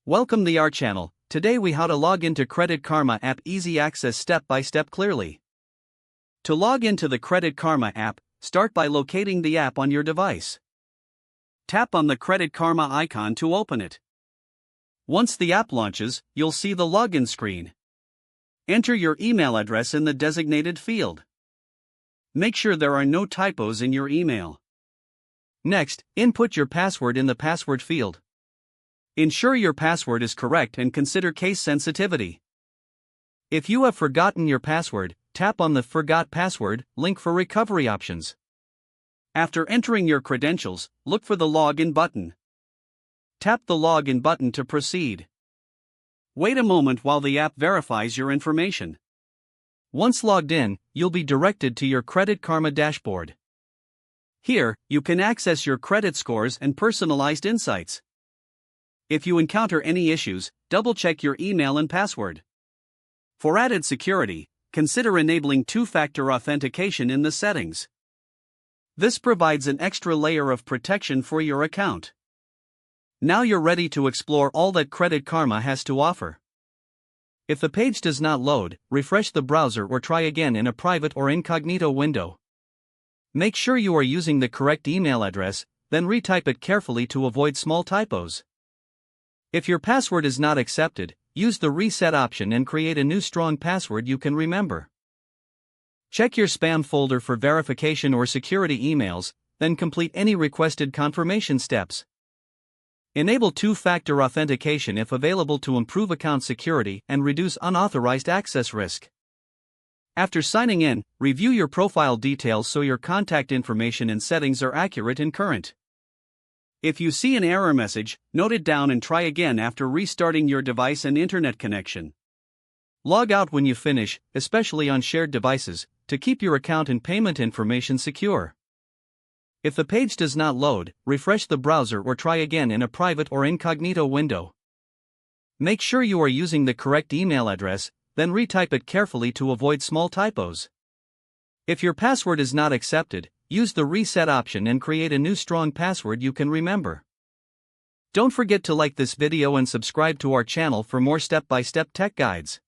Welcome to our channel. Today we how to log into Credit Karma app, easy access step by step clearly. To log into the Credit Karma app, start by locating the app on your device. Tap on the Credit Karma icon to open it. Once the app launches, you'll see the login screen. Enter your email address in the designated field. Make sure there are no typos in your email. Next, input your password in the password field. Ensure your password is correct and consider case sensitivity. If you have forgotten your password, tap on the Forgot Password link for recovery options. After entering your credentials, look for the Login button. Tap the Login button to proceed. Wait a moment while the app verifies your information. Once logged in, you'll be directed to your Credit Karma dashboard. Here, you can access your credit scores and personalized insights. If you encounter any issues, double-check your email and password. For added security, consider enabling two-factor authentication in the settings. This provides an extra layer of protection for your account. Now you're ready to explore all that Credit Karma has to offer. If the page does not load, refresh the browser or try again in a private or incognito window. Make sure you are using the correct email address, then retype it carefully to avoid small typos. If your password is not accepted, use the reset option and create a new strong password you can remember. Check your spam folder for verification or security emails, then complete any requested confirmation steps. Enable two-factor authentication if available to improve account security and reduce unauthorized access risk. After signing in, review your profile details so your contact information and settings are accurate and current. If you see an error message, note it down and try again after restarting your device and internet connection. Log out when you finish, especially on shared devices, to keep your account and payment information secure. If the page does not load, refresh the browser or try again in a private or incognito window. Make sure you are using the correct email address, then retype it carefully to avoid small typos. If your password is not accepted, use the reset option and create a new strong password you can remember. Don't forget to like this video and subscribe to our channel for more step-by-step tech guides.